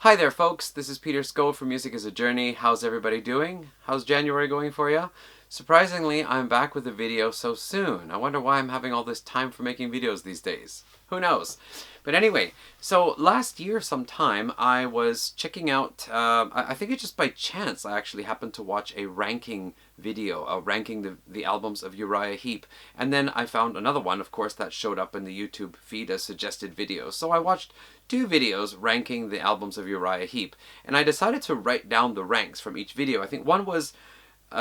Hi there folks, this is Peter Sco from Music is a Journey. How's everybody doing? How's January going for you? Surprisingly, I'm back with a video so soon. I wonder why I'm having all this time for making videos these days. Who knows? But anyway, so last year sometime I was checking out, I think it's just by chance I actually happened to watch a ranking video, ranking the albums of Uriah Heep. And then I found another one, of course, that showed up in the YouTube feed as suggested videos. So I watched two videos ranking the albums of Uriah Heep. And I decided to write down the ranks from each video. I think one was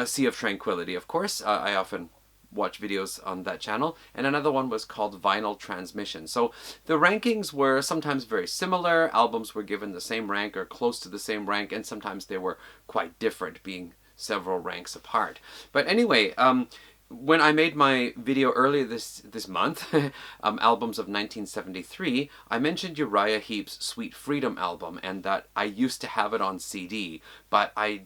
Sea of Tranquility, of course. I often watch videos on that channel, and another one was called Vinyl Transmission. So the rankings were sometimes very similar, albums were given the same rank or close to the same rank, and sometimes they were quite different, being several ranks apart. But anyway, when I made my video earlier this month, albums of 1973, I mentioned Uriah Heep's Sweet Freedom album, and that I used to have it on CD, but I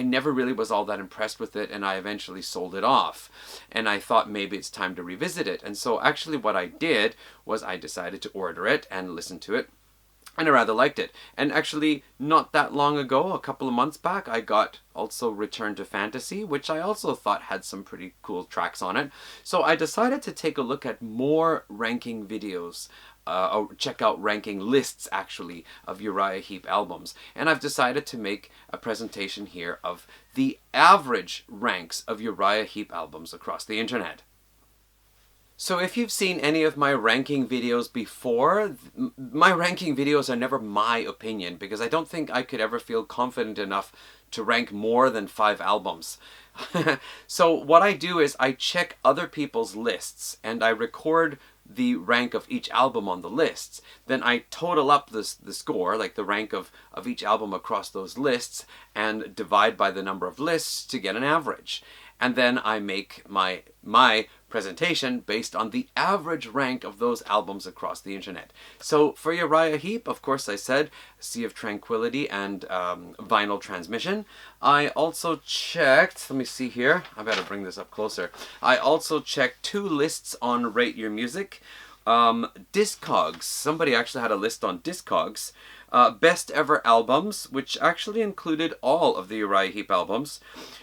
never really was all that impressed with it, and I eventually sold it off. And I thought maybe it's time to revisit it. And so actually what I did was I decided to order it and listen to it. And I rather liked it. And actually, not that long ago, a couple of months back, I got also Return to Fantasy, which I also thought had some pretty cool tracks on it. So I decided to take a look at more ranking videos, or check out ranking lists, actually, of Uriah Heep albums. And I've decided to make a presentation here of the average ranks of Uriah Heep albums across the internet. So if you've seen any of my ranking videos before, my ranking videos are never my opinion, because I don't think I could ever feel confident enough to rank more than 5 albums. So what I do is I check other people's lists and I record the rank of each album on the lists. Then I total up the score, like the rank of each album across those lists, and divide by the number of lists to get an average. And then I make my presentation based on the average rank of those albums across the internet. So for Uriah Heep, of course, I said Sea of Tranquility and Vinyl Transmission. I also checked, let me see here, I better bring this up closer. I also checked 2 lists on Rate Your Music. Discogs, somebody actually had a list on Discogs. Best Ever Albums, which actually included all of the Uriah Heep albums.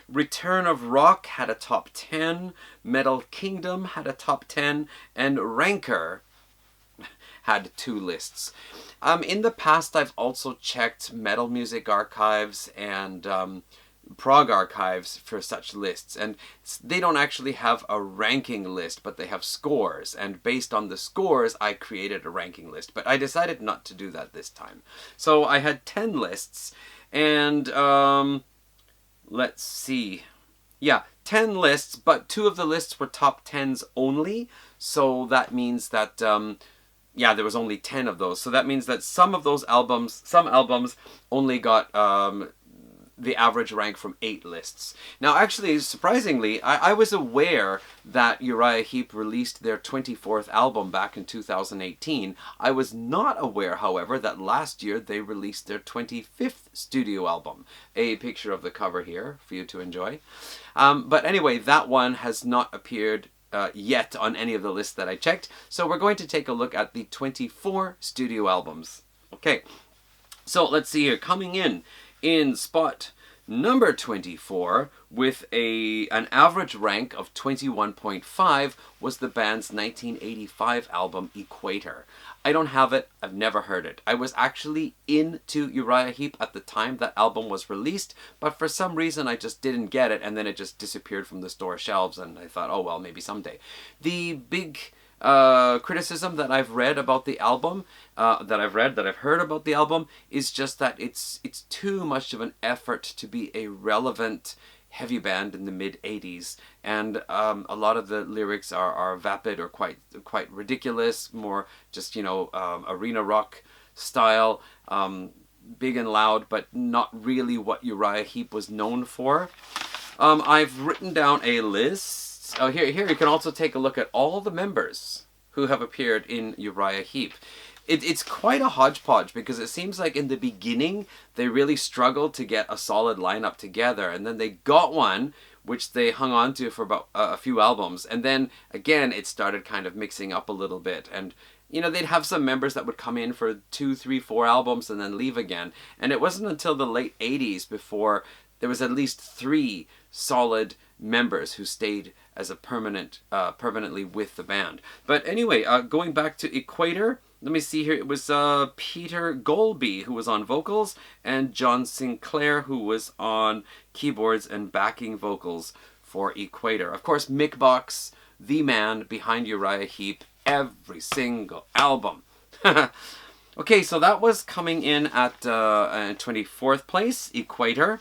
Return of Rock had a top 10, Metal Kingdom had a top 10, and Ranker had 2 lists. In the past, I've also checked Metal Music Archives and Prog Archives for such lists, and they don't actually have a ranking list, but they have scores, and based on the scores I created a ranking list, but I decided not to do that this time. So I had 10 lists, and let's see, yeah, 10 lists, but 2 of the lists were top 10s only, so that means that yeah, there was only 10 of those, so that means that some albums only got the average rank from 8 lists. Now actually, surprisingly, I was aware that Uriah Heep released their 24th album back in 2018. I was not aware, however, that last year they released their 25th studio album. A picture of the cover here for you to enjoy. But anyway, that one has not appeared yet on any of the lists that I checked, so we're going to take a look at the 24 studio albums. Okay, so let's see here, coming in spot number 24 with an average rank of 21.5 was the band's 1985 album Equator. I don't have it, I've never heard it. I was actually into Uriah Heep at the time that album was released, but for some reason I just didn't get it, and then it just disappeared from the store shelves, and I thought, oh well, maybe someday. The big criticism that I've read about the album, that I've heard about the album, is just that it's too much of an effort to be a relevant heavy band in the mid-80s, and a lot of the lyrics are vapid or quite ridiculous, more just, you know, arena rock style, big and loud, but not really what Uriah Heep was known for. I've written down a list. Oh, here you can also take a look at all the members who have appeared in Uriah Heep. It's quite a hodgepodge, because it seems like in the beginning they really struggled to get a solid lineup together, and then they got one which they hung on to for about a few albums, and then again it started kind of mixing up a little bit, and you know, they'd have some members that would come in for 2, 3, 4 albums and then leave again. And it wasn't until the late 80s before there was at least 3 solid members who stayed as a permanently with the band. But anyway, going back to Equator, let me see here. It was Peter Golby who was on vocals and John Sinclair who was on keyboards and backing vocals for Equator. Of course, Mick Box, the man behind Uriah Heep, every single album. Okay, so that was coming in at 24th place, Equator.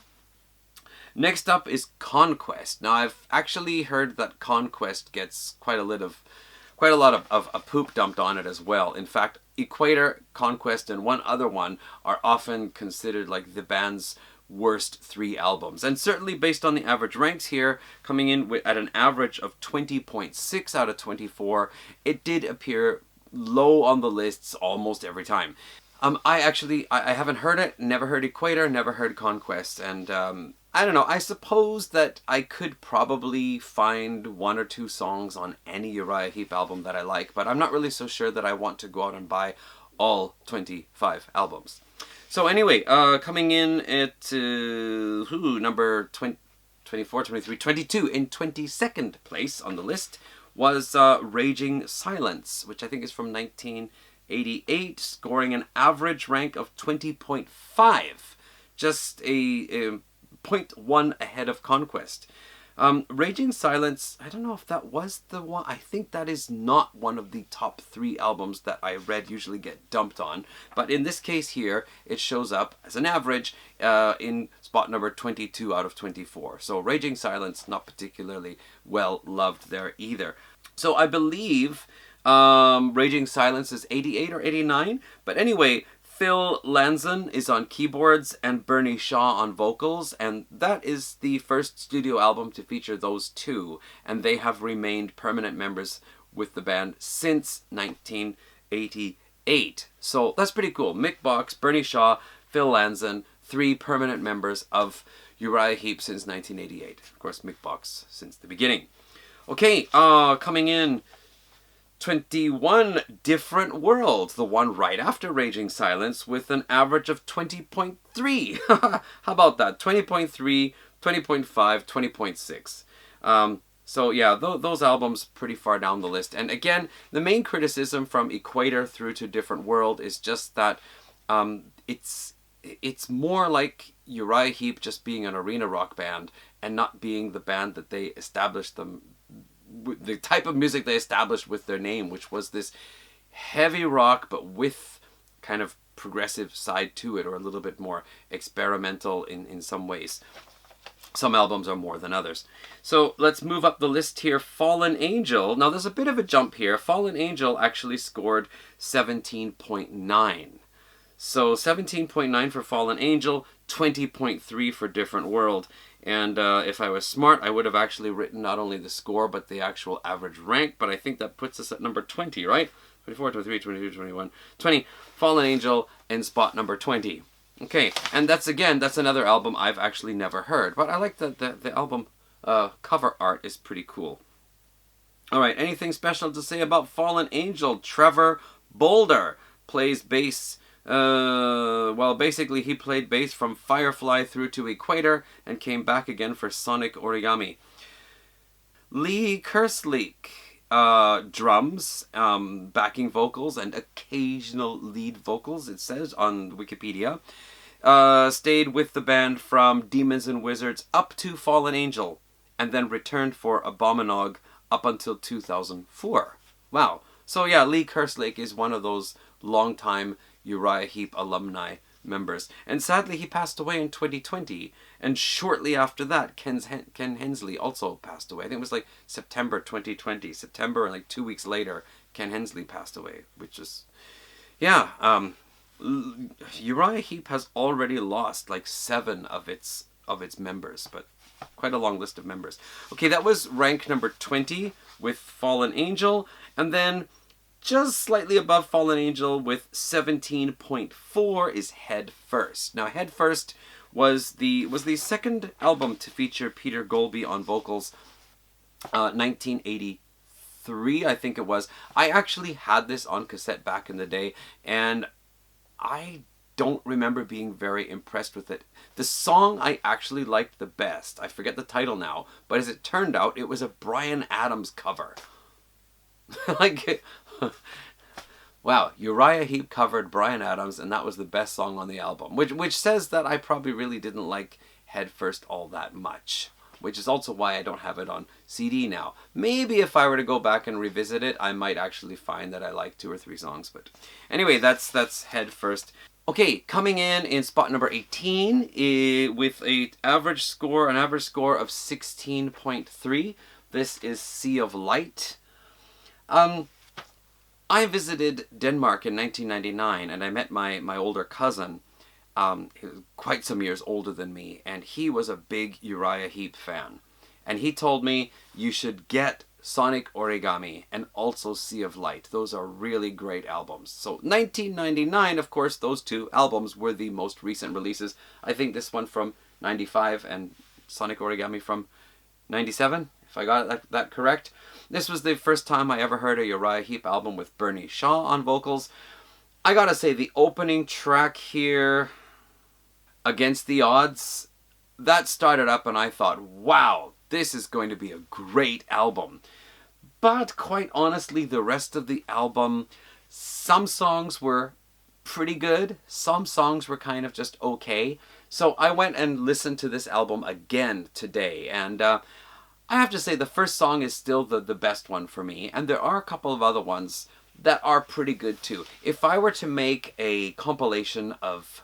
Next up is Conquest. Now, I've actually heard that Conquest gets quite a lot of poop dumped on it as well. In fact, Equator, Conquest, and one other one are often considered like the band's worst 3 albums. And certainly based on the average ranks here, coming in at an average of 20.6 out of 24, it did appear low on the lists almost every time. I haven't heard it, never heard Equator, never heard Conquest, and I don't know, I suppose that I could probably find 1 or 2 songs on any Uriah Heep album that I like, but I'm not really so sure that I want to go out and buy all 25 albums. So anyway, coming in at number 24, 23, 22, in 22nd place on the list was Raging Silence, which I think is from 1988, scoring an average rank of 20.5, just a 0.1 ahead of Conquest. Raging Silence, I don't know if that was the one. I think that is not one of the top 3 albums that I read usually get dumped on. But in this case here, it shows up as an average in spot number 22 out of 24. So Raging Silence, not particularly well loved there either. So I believe Raging Silence is 88 or 89. But anyway, Phil Lanzon is on keyboards and Bernie Shaw on vocals, and that is the first studio album to feature those 2, and they have remained permanent members with the band since 1988. So that's pretty cool. Mick Box, Bernie Shaw, Phil Lanzon, 3 permanent members of Uriah Heep since 1988. Of course, Mick Box since the beginning. Okay, coming in 21, Different World, the one right after Raging Silence, with an average of 20.3. How about that? 20.3, 20.5, 20.6. So yeah, those albums pretty far down the list. And again, the main criticism from Equator through to Different World is just that it's more like Uriah Heep just being an arena rock band and not being the band that they established them, the type of music they established with their name, which was this heavy rock but with kind of progressive side to it, or a little bit more experimental in some ways. Some albums are more than others. So let's move up the list here. Fallen Angel. Now there's a bit of a jump here. Fallen Angel actually scored 17.9. So 17.9 for Fallen Angel, 20.3 for Different World. And if I was smart, I would have actually written not only the score, but the actual average rank. But I think that puts us at number 20, right? 24, 23, 22, 21, 20. Fallen Angel in spot number 20. Okay, and that's another album I've actually never heard. But I like that the album cover art is pretty cool. All right, anything special to say about Fallen Angel? Trevor Boulder plays bass. Well, basically he played bass from Firefly through to Equator and came back again for Sonic Origami. Lee Kerslake, drums, backing vocals, and occasional lead vocals, it says on Wikipedia. Stayed with the band from Demons and Wizards up to Fallen Angel, and then returned for Abominog up until 2004. Wow. So yeah, Lee Kerslake is one of those long-time Uriah Heep alumni members. And sadly, he passed away in 2020. And shortly after that, Ken Hensley also passed away. I think it was like September 2020. September, and like 2 weeks later, Ken Hensley passed away. Which is, yeah, Uriah Heep has already lost like 7 of its members, but quite a long list of members. Okay, that was rank number 20 with Fallen Angel, and then just slightly above Fallen Angel with 17.4 is Head First. Now, Head First was the second album to feature Peter Golby on vocals, 1983. 3, I think it was. I actually had this on cassette back in the day, and I don't remember being very impressed with it. The song I actually liked the best, I forget the title now, but as it turned out, it was a Bryan Adams cover. Like, wow, Uriah Heep covered Bryan Adams, and that was the best song on the album, which says that I probably really didn't like Head First all that much, which is also why I don't have it on CD now. Maybe if I were to go back and revisit it, I might actually find that I like 2 or 3 songs, but anyway, that's Head First. Okay, coming in spot number 18 with an average score of 16.3. This is Sea of Light. I visited Denmark in 1999, and I met my older cousin. He was quite some years older than me, and he was a big Uriah Heep fan. And he told me you should get Sonic Origami and also Sea of Light. Those are really great albums. So 1999, of course, those 2 albums were the most recent releases. I think this one from 95 and Sonic Origami from 97, if I got that correct. This was the first time I ever heard a Uriah Heep album with Bernie Shaw on vocals. I gotta say, the opening track here, Against the Odds, that started up and I thought, wow, this is going to be a great album. But quite honestly, the rest of the album, some songs were pretty good. Some songs were kind of just okay. So I went and listened to this album again today. And I have to say the first song is still the best one for me. And there are a couple of other ones that are pretty good too. If I were to make a compilation of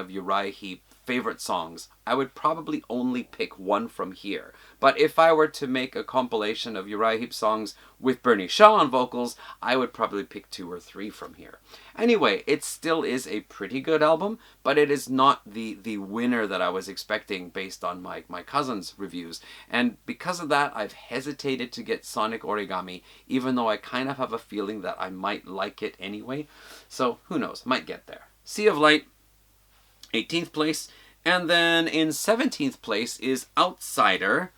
Uriah Heep favorite songs, I would probably only pick one from here. But if I were to make a compilation of Uriah Heep songs with Bernie Shaw on vocals, I would probably pick 2 or 3 from here. Anyway, it still is a pretty good album, but it is not the winner that I was expecting based on my cousin's reviews. And because of that, I've hesitated to get Sonic Origami, even though I kind of have a feeling that I might like it anyway. So who knows, might get there. Sea of Light, 18th place. And then in 17th place is Outsider,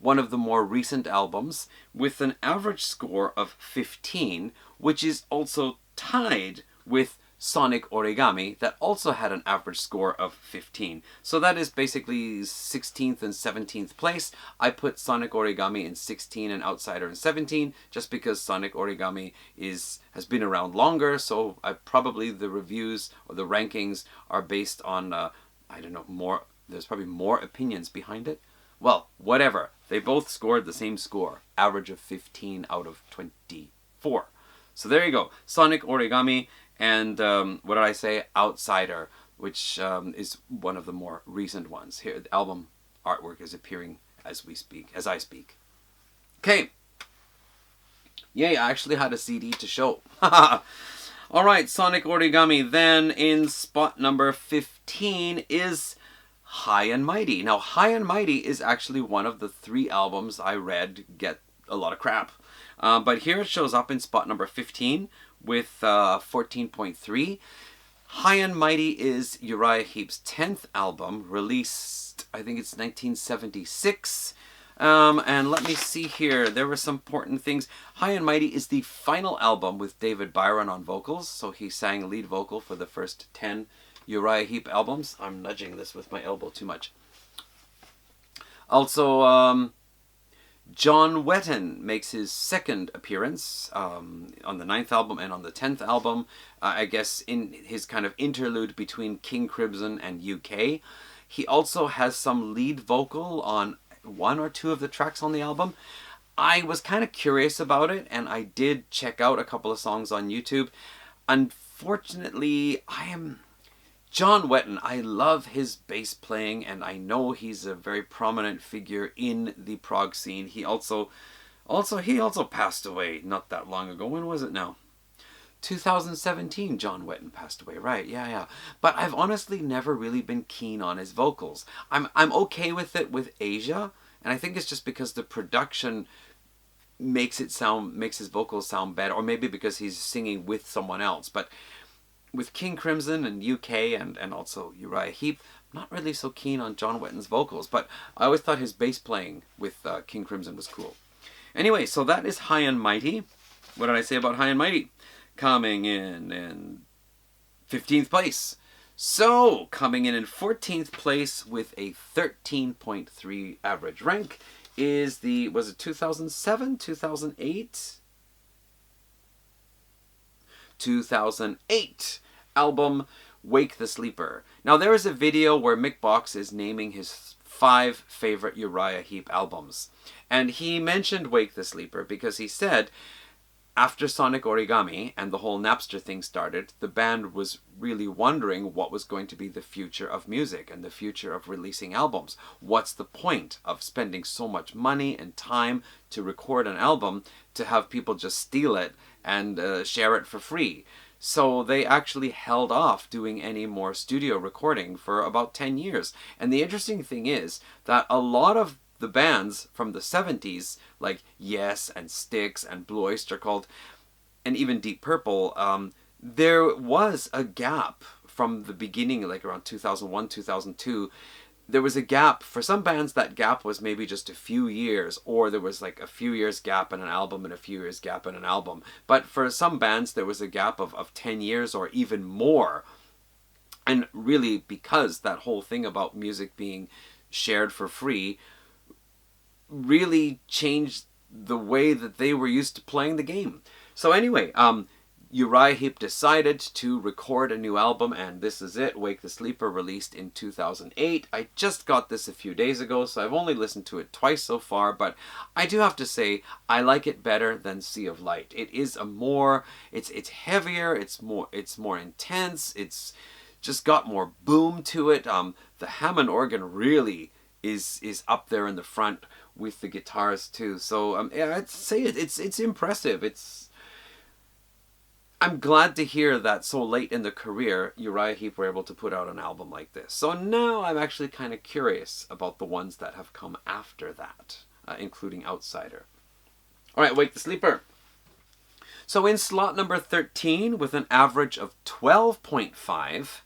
one of the more recent albums, with an average score of 15, which is also tied with Sonic Origami, that also had an average score of 15. So that is basically 16th and 17th place. I put Sonic Origami in 16 and Outsider in 17, just because Sonic Origami has been around longer, so probably the reviews or the rankings are based on, I don't know, there's probably more opinions behind it. Well, whatever. They both scored the same score, average of 15 out of 24. So there you go, Sonic Origami. And what did I say? Outsider, which is one of the more recent ones. Here, the album artwork is appearing as I speak. Okay. Yay, I actually had a CD to show. Alright, Sonic Origami. Then in spot number 15 is High and Mighty. Now, High and Mighty is actually one of the 3 albums I read get a lot of crap. But here it shows up in spot number 15 with 14.3. High and Mighty is Uriah Heep's 10th album, released, I think it's 1976. And let me see here, there were some important things. High and Mighty is the final album with David Byron on vocals, so he sang lead vocal for the first 10 Uriah Heep albums. I'm nudging this with my elbow too much. Also, John Wetton makes his 2nd appearance on the 9th album and on the 10th album, I guess in his kind of interlude between King Crimson and UK. He also has some lead vocal on 1 or 2 of the tracks on the album. I was kind of curious about it, and I did check out a couple of songs on YouTube. Unfortunately, John Wetton, I love his bass playing, and I know he's a very prominent figure in the prog scene. He also passed away not that long ago. When was it now? 2017, John Wetton passed away, right? Yeah. But I've honestly never really been keen on his vocals. I'm okay with it with Asia, and I think it's just because the production makes his vocals sound better, or maybe because he's singing with someone else. But with King Crimson and UK and also Uriah Heep, I'm not really so keen on John Wetton's vocals, but I always thought his bass playing with King Crimson was cool. Anyway, so that is High and Mighty. What did I say about High and Mighty? Coming in 15th place. So, coming in 14th place with a 13.3 average rank is the, was it 2007, 2008? 2008 album, Wake the Sleeper. Now, there is a video where Mick Box is naming his 5 favorite Uriah Heep albums. And he mentioned Wake the Sleeper because he said, after Sonic Origami and the whole Napster thing started, the band was really wondering what was going to be the future of music and the future of releasing albums. What's the point of spending so much money and time to record an album to have people just steal it and share it for free? So they actually held off doing any more studio recording for about 10 years. And the interesting thing is that a lot of the bands from the 70s, like Yes and Styx and Blue Oyster Cult, and even Deep Purple, there was a gap from the beginning, like around 2001, 2002. There was a gap. For some bands, that gap was maybe just a few years, or there was like a few years gap in an album and a few years gap in an album. But for some bands, there was a gap of 10 years or even more. And really, because that whole thing about music being shared for free really changed the way that they were used to playing the game. So anyway, Uriah Heep decided to record a new album, and this is it, Wake the Sleeper, released in 2008. I just got this a few days ago, so I've only listened to it twice so far, but I do have to say, I like it better than Sea of Light. It is a more, it's heavier, it's more intense, it's just got more boom to it. The Hammond organ really is up there in the front with the guitars too. So yeah, I'd say it's impressive. I'm glad to hear that so late in the career, Uriah Heep were able to put out an album like this. So now I'm actually kind of curious about the ones that have come after that, including Outsider. All right, Wake the Sleeper. So in slot number 13, with an average of 12.5,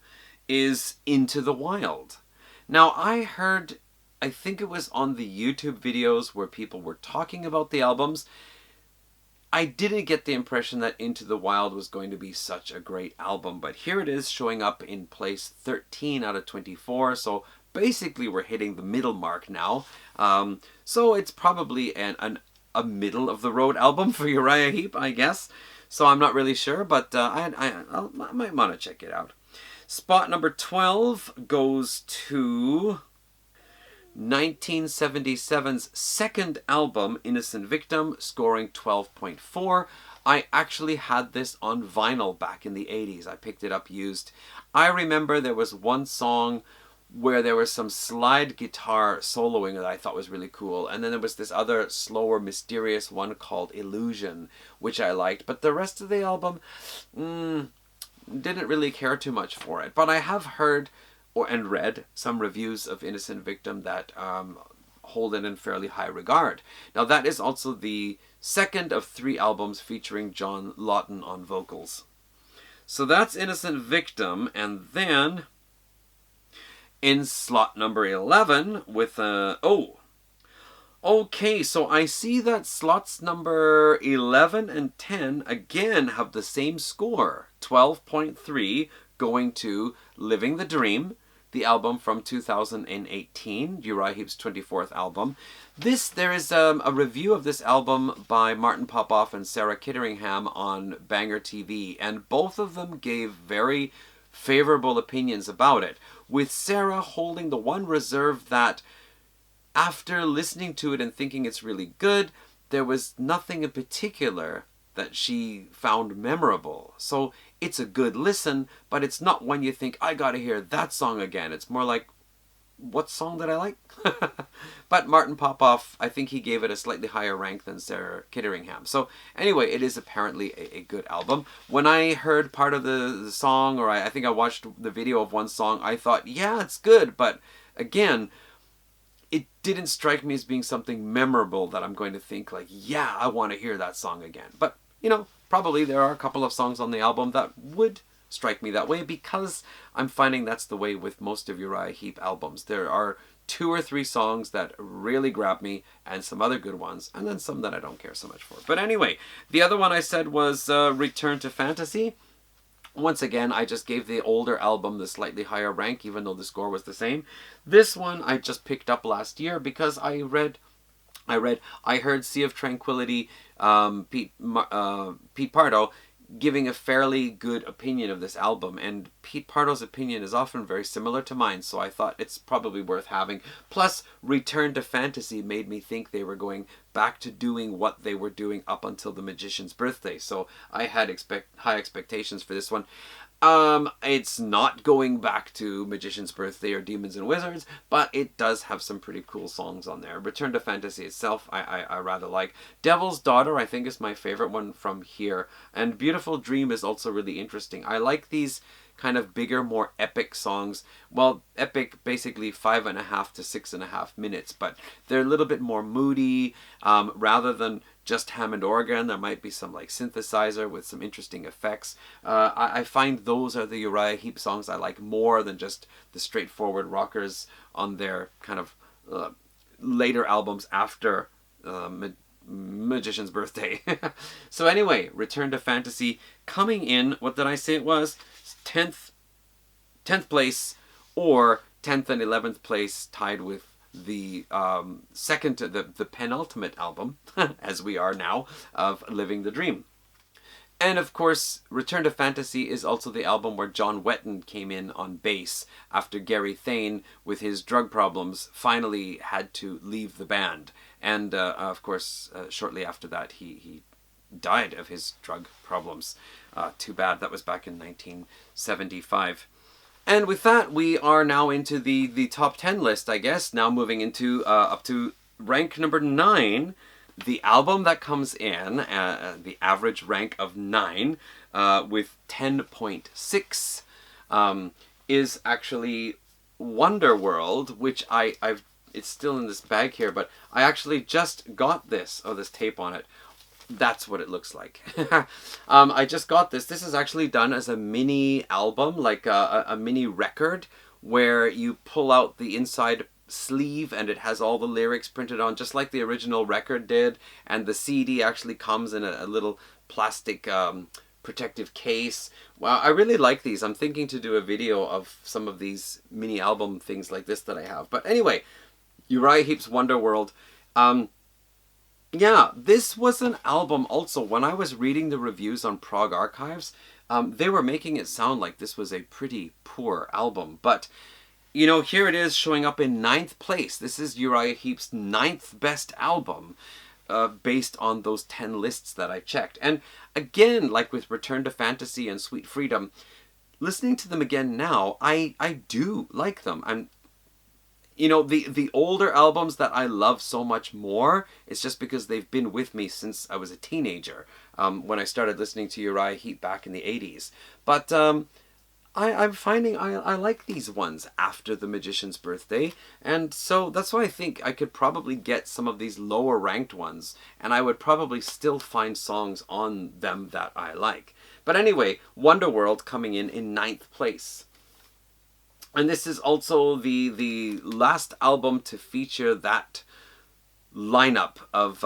is Into the Wild. Now, I think it was on the YouTube videos where people were talking about the albums, I didn't get the impression that Into the Wild was going to be such a great album, but here it is showing up in place 13 out of 24, so basically we're hitting the middle mark now. So it's probably a middle-of-the-road album for Uriah Heep, I guess. So I'm not really sure, but I might want to check it out. Spot number 12 goes to 1977's second album, Innocent Victim, scoring 12.4. I actually had this on vinyl back in the 80s. I picked it up used. I remember there was one song where there was some slide guitar soloing that I thought was really cool. And then there was this other slower, mysterious one called Illusion, which I liked. But the rest of the album, didn't really care too much for it. But I have heard and read some reviews of Innocent Victim that hold it in fairly high regard. Now that is also the second of 3 albums featuring John Lawton on vocals. So that's Innocent Victim, and then in slot number 11 with okay, so I see that slots number 11 and 10 again have the same score, 12.3, going to Living the Dream, the album from 2018, Uriah Heep's 24th album. There is a review of this album by Martin Popoff and Sarah Kitteringham on Banger TV, and both of them gave very favorable opinions about it, with Sarah holding the one reserve that after listening to it and thinking it's really good, there was nothing in particular that she found memorable. So it's a good listen, but it's not one you think, I gotta hear that song again. It's more like, what song did I like? But Martin Popoff, I think he gave it a slightly higher rank than Sarah Kitteringham. So anyway, it is apparently a good album. When I heard part of the song, or I think I watched the video of one song, I thought, yeah, it's good, but again, it didn't strike me as being something memorable that I'm going to think like, yeah, I want to hear that song again. But, you know, probably there are a couple of songs on the album that would strike me that way, because I'm finding that's the way with most of Uriah Heep albums. There are 2 or 3 songs that really grab me, and some other good ones, and then some that I don't care so much for. But anyway, the other one I said was Return to Fantasy. Once again, I just gave the older album the slightly higher rank, even though the score was the same. This one I just picked up last year because I heard Sea of Tranquility, Pete Pardo giving a fairly good opinion of this album, and Pete Pardo's opinion is often very similar to mine, so I thought it's probably worth having. Plus, Return to Fantasy made me think they were going back to doing what they were doing up until The Magician's Birthday, so I had high expectations for this one. It's not going back to Magician's Birthday or Demons and Wizards, but it does have some pretty cool songs on there. Return to Fantasy itself, I rather like. Devil's Daughter, I think, is my favorite one from here. And Beautiful Dream is also really interesting. I like these kind of bigger, more epic songs. Well, epic, basically 5.5 to 6.5 minutes, but they're a little bit more moody, rather than just Hammond organ. There might be some like synthesizer with some interesting effects. I find those are the Uriah Heep songs I like more than just the straightforward rockers on their kind of later albums after Magician's Birthday. So anyway, Return to Fantasy coming in, what did I say it was? 10th place, or 10th and 11th place, tied with the the penultimate album, as we are now, of Living the Dream. And of course, Return to Fantasy is also the album where John Wetton came in on bass after Gary Thane, with his drug problems, finally had to leave the band. And of course, shortly after that, he died of his drug problems. Too bad. That was back in 1975. And with that, we are now into the top 10 list, I guess. Now moving into up to rank number 9. The album that comes in, the average rank of 9, with 10.6, is actually Wonderworld, which it's still in this bag here, but I actually just got this tape on it. That's what it looks like. I just got this. This is actually done as a mini album, like a mini record, where you pull out the inside sleeve and it has all the lyrics printed on, just like the original record did. And the CD actually comes in a little plastic protective case. Wow, I really like these. I'm thinking to do a video of some of these mini album things like this that I have. But anyway, Uriah Heep's Wonderworld. Yeah, this was an album also, when I was reading the reviews on Prog Archives, they were making it sound like this was a pretty poor album. But, you know, here it is showing up in 9th place. This is Uriah Heep's 9th best album, based on those 10 lists that I checked. And again, like with Return to Fantasy and Sweet Freedom, listening to them again now, I do like them. You know, the older albums that I love so much more, it's just because they've been with me since I was a teenager, when I started listening to Uriah Heep back in the 80s. But I'm finding I like these ones after The Magician's Birthday, and so that's why I think I could probably get some of these lower ranked ones, and I would probably still find songs on them that I like. But anyway, Wonderworld coming in 9th place. And this is also the last album to feature that lineup of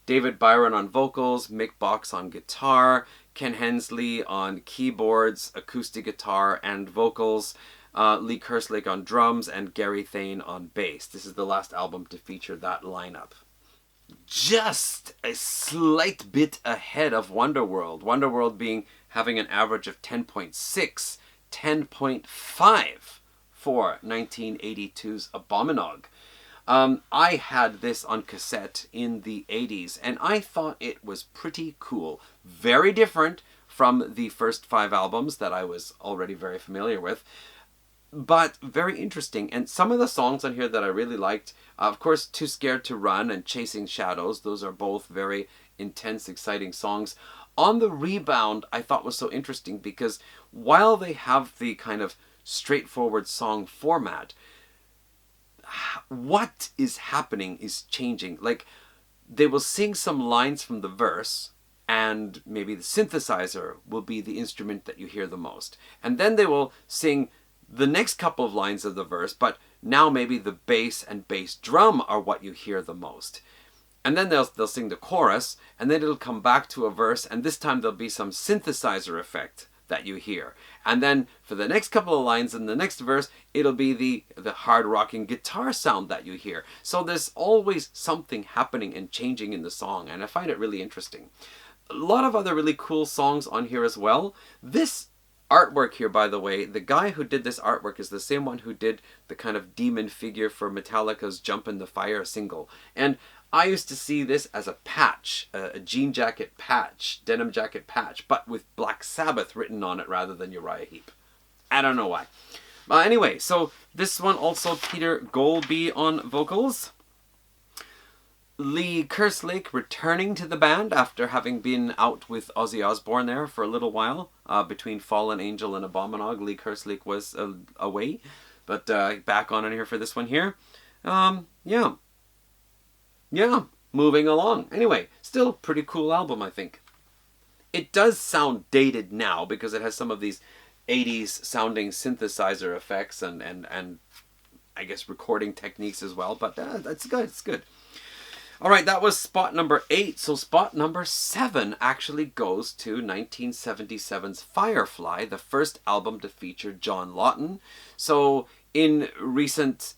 David Byron on vocals, Mick Box on guitar, Ken Hensley on keyboards, acoustic guitar, and vocals, Lee Kerslake on drums, and Gary Thane on bass. This is the last album to feature that lineup. Just a slight bit ahead of Wonderworld. Wonderworld having an average of 10.6, 10.5 for 1982's Abominog. I had this on cassette in the 80s, and I thought it was pretty cool. Very different from the first 5 albums that I was already very familiar with, but very interesting. And some of the songs on here that I really liked, of course, Too Scared to Run and Chasing Shadows, those are both very intense, exciting songs. On the Rebound, I thought was so interesting because while they have the kind of straightforward song format, what is happening is changing. Like, they will sing some lines from the verse, and maybe the synthesizer will be the instrument that you hear the most. And then they will sing the next couple of lines of the verse, but now maybe the bass and bass drum are what you hear the most. And then they'll sing the chorus, and then it'll come back to a verse, and this time there'll be some synthesizer effect that you hear. And then for the next couple of lines in the next verse, it'll be the hard rocking guitar sound that you hear. So there's always something happening and changing in the song, and I find it really interesting. A lot of other really cool songs on here as well. This artwork here, by the way, the guy who did this artwork is the same one who did the kind of demon figure for Metallica's Jump in the Fire single. And I used to see this as a patch, a jean jacket patch, denim jacket patch, but with Black Sabbath written on it rather than Uriah Heep. I don't know why. Anyway, so this one also Peter Golby on vocals. Lee Kerslake returning to the band after having been out with Ozzy Osbourne there for a little while. Between Fallen Angel and Abominog, Lee Kerslake was away. But back on in here for this one here. Yeah, moving along. Anyway, still pretty cool album, I think. It does sound dated now because it has some of these 80s sounding synthesizer effects and I guess recording techniques as well. But that's good, it's good. All right, that was spot number 8. So spot number 7 actually goes to 1977's Firefly, the first album to feature John Lawton. So in recent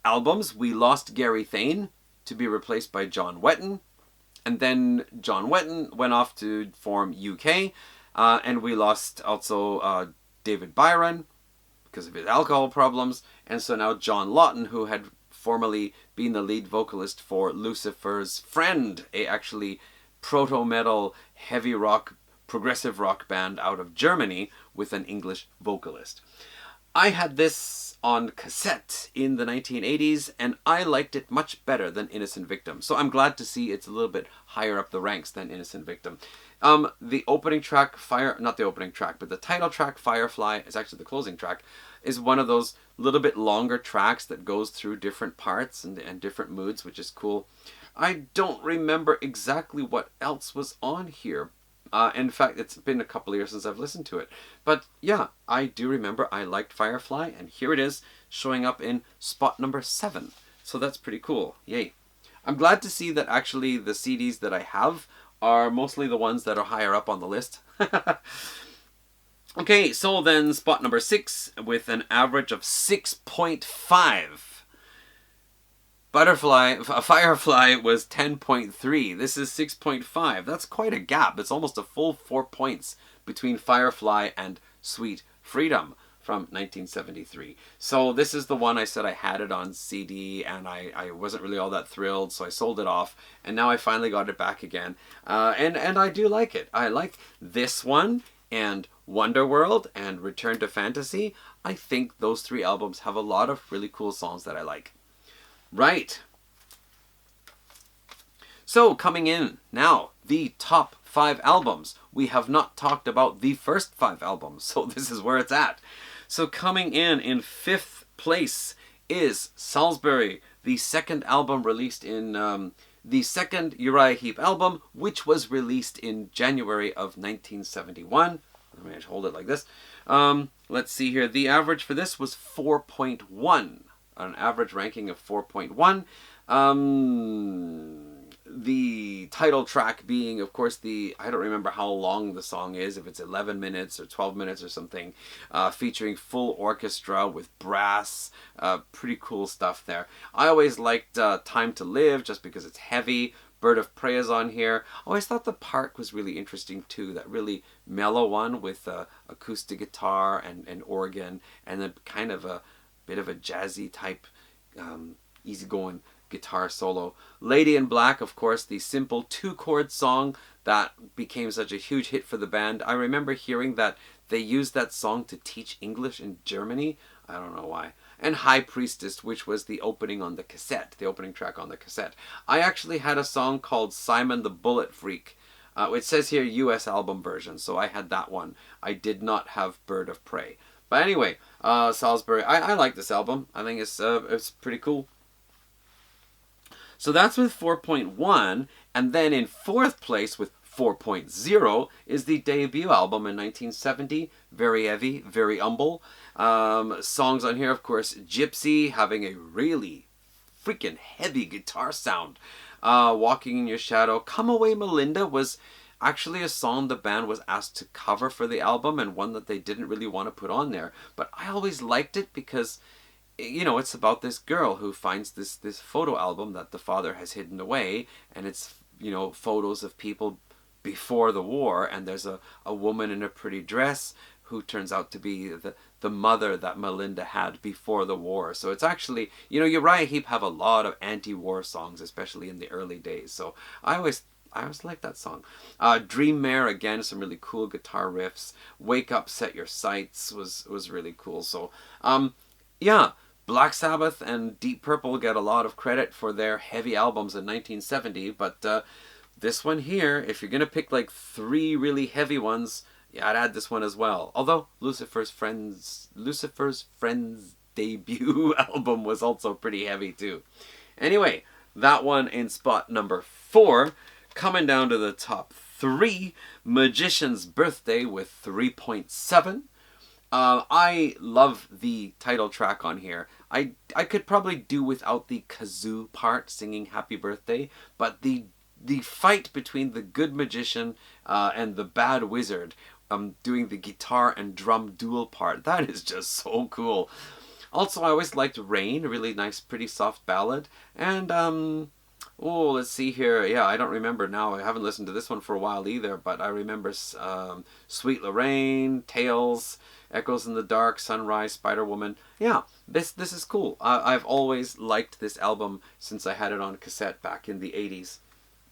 albums, we lost Gary Thane to be replaced by John Wetton. And then John Wetton went off to form UK. And we lost also David Byron because of his alcohol problems. And so now John Lawton, who had formerly been the lead vocalist for Lucifer's Friend, a actually proto-metal, heavy rock, progressive rock band out of Germany with an English vocalist. I had this on cassette in the 1980s, and I liked it much better than Innocent Victim. So I'm glad to see it's a little bit higher up the ranks than Innocent Victim. The opening track, not the opening track, but the title track, Firefly, is actually the closing track, is one of those little bit longer tracks that goes through different parts and different moods, which is cool. I don't remember exactly what else was on here. In fact, it's been a couple of years since I've listened to it. But yeah, I do remember I liked Firefly, and here it is showing up in spot number 7. So that's pretty cool. Yay. I'm glad to see that actually the CDs that I have are mostly the ones that are higher up on the list. Okay, so then spot number 6 with an average of 6.5. Firefly was 10.3. This is 6.5. That's quite a gap. It's almost a full 4 points between Firefly and Sweet Freedom from 1973. So this is the one I said I had it on CD and I wasn't really all that thrilled, so I sold it off, and now I finally got it back again. And I do like it. I like this one and Wonderworld and Return to Fantasy. I think those 3 albums have a lot of really cool songs that I like. Right. So coming in now, the top 5 albums. We have not talked about the first 5 albums, so this is where it's at. So coming in 5th place is Salisbury, the second album released in the second Uriah Heep album, which was released in January of 1971. Let me just hold it like this. Let's see here. The average for this was 4.1. An average ranking of 4.1. The title track being, of course, I don't remember how long the song is, if it's 11 minutes or 12 minutes or something, featuring full orchestra with brass. Pretty cool stuff there. I always liked Time to Live just because it's heavy. Bird of Prey is on here. I always thought The Park was really interesting too. That really mellow one with acoustic guitar and organ, and then kind of a bit of a jazzy type, easygoing guitar solo. Lady in Black, of course, the simple 2-chord song that became such a huge hit for the band. I remember hearing that they used that song to teach English in Germany. I don't know why. And High Priestess, which was the opening on the cassette, the opening track on the cassette. I actually had a song called Simon the Bullet Freak. It says here US album version, so I had that one. I did not have Bird of Prey. But anyway, Salisbury, I like this album. I think it's pretty cool. So that's with 4.1, and then in 4th place with 4.0 is the debut album in 1970. Very heavy, very humble. Songs on here, of course, Gypsy, having a really freaking heavy guitar sound. Walking in Your Shadow. Come Away Melinda was actually a song the band was asked to cover for the album, and one that they didn't really want to put on there. But I always liked it because, you know, it's about this girl who finds this photo album that the father has hidden away, and it's, you know, photos of people before the war, and there's a woman in a pretty dress who turns out to be the mother that Melinda had before the war. So it's actually, you know, Uriah Heep have a lot of anti-war songs, especially in the early days. So I always like that song. Dream Mare, again, some really cool guitar riffs. Wake Up, Set Your Sights was really cool. So, yeah, Black Sabbath and Deep Purple get a lot of credit for their heavy albums in 1970, but this one here, if you're going to pick like 3 really heavy ones, yeah, I'd add this one as well. Although Lucifer's Friends debut album was also pretty heavy too. Anyway, that one in spot number 4. Coming down to the top 3, Magician's Birthday with 3.7. I love the title track on here. I could probably do without the kazoo part singing Happy Birthday, but the fight between the good magician and the bad wizard, doing the guitar and drum dual part, that is just so cool. Also, I always liked Rain, a really nice, pretty soft ballad. And, oh, let's see here. Yeah, I don't remember now. I haven't listened to this one for a while either, but I remember Sweet Lorraine, Tales, Echoes in the Dark, Sunrise, Spider-Woman. Yeah, this is cool. I've always liked this album since I had it on cassette back in the 80s.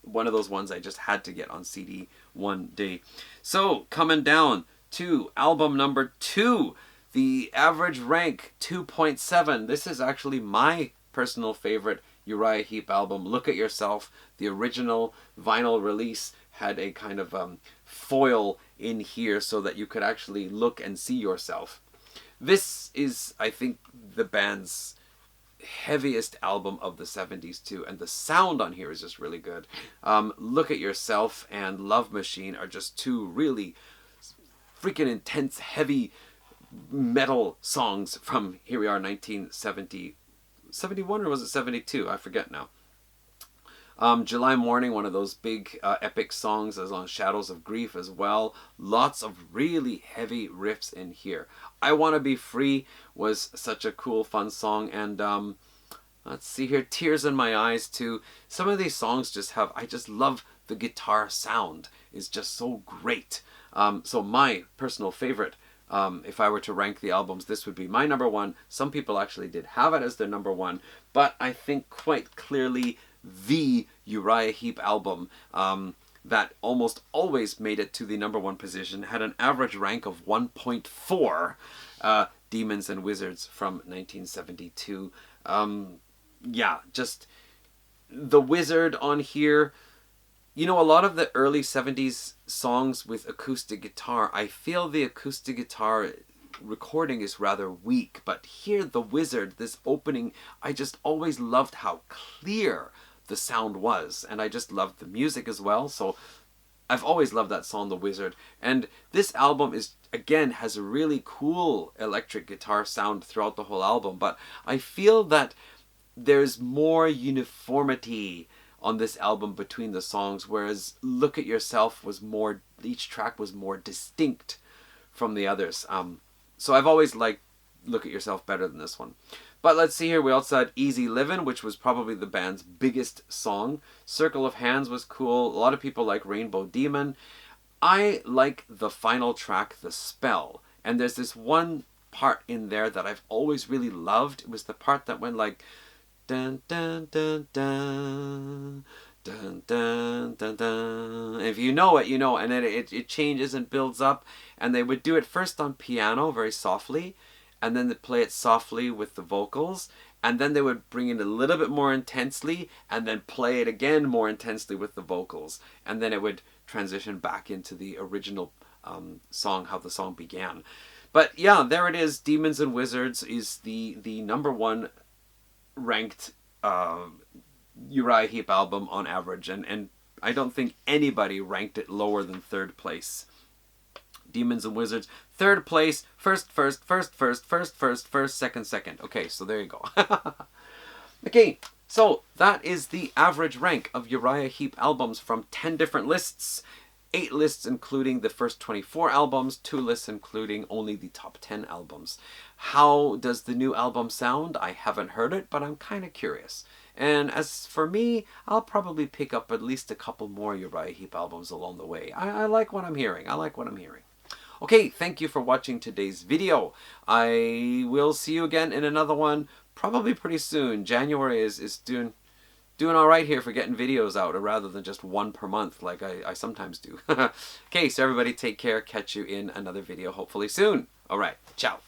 One of those ones I just had to get on CD one day. So, coming down to album number 2, the average rank 2.7. This is actually my personal favorite Uriah Heep album. Look at Yourself. The original vinyl release had a kind of foil in here so that you could actually look and see yourself. This is, I think, the band's heaviest album of the 70s too, and the sound on here is just really good. Look at Yourself and Love Machine are just 2 really freaking intense, heavy metal songs from, here we are, 1970, 71 or was it 72? I forget now. July Morning, one of those big epic songs, as on Shadows of Grief as well. Lots of really heavy riffs in here. I Want to Be Free was such a cool, fun song. And let's see here, Tears in My Eyes too. Some of these songs just have, I just love the guitar sound. It's just so great. So my personal favorite, if I were to rank the albums, this would be my number 1. Some people actually did have it as their number 1, but I think quite clearly the Uriah Heep album that almost always made it to the number 1 position, had an average rank of 1.4, Demons and Wizards from 1972. Yeah, just the wizard on here. You know, a lot of the early 70s songs with acoustic guitar, I feel the acoustic guitar recording is rather weak, but here the wizard, this opening, I just always loved how clear the sound was, and I just loved the music as well. So I've always loved that song, The Wizard. And this album is, again, has a really cool electric guitar sound throughout the whole album, but I feel that there's more uniformity on this album between the songs, whereas Look at Yourself was more, each track was more distinct from the others. So I've always liked Look at Yourself better than this one. But let's see here, we also had Easy Livin', which was probably the band's biggest song. Circle of Hands was cool. A lot of people like Rainbow Demon. I like the final track, The Spell. And there's this one part in there that I've always really loved. It was the part that went like, dun dun dun dun, dun dun dun dun. If you know it, you know. And then it changes and builds up. And they would do it first on piano, very softly, and then they'd play it softly with the vocals, and then they would bring it a little bit more intensely, and then play it again more intensely with the vocals, and then it would transition back into the original song, how the song began. But yeah, there it is. Demons and Wizards is the number 1 ranked Uriah Heep album on average, and I don't think anybody ranked it lower than third place. Demons and Wizards, third place, first, second. Okay, so there you go. Okay, so that is the average rank of Uriah Heep albums from 10 different lists. 8 lists including the first 24 albums, 2 lists including only the top 10 albums. How does the new album sound? I haven't heard it, but I'm kind of curious. And as for me, I'll probably pick up at least a couple more Uriah Heep albums along the way. I like what I'm hearing. Okay, thank you for watching today's video. I will see you again in another one probably pretty soon. January is doing all right here for getting videos out rather than just one per month like I sometimes do. Okay, so everybody take care. Catch you in another video hopefully soon. All right, ciao.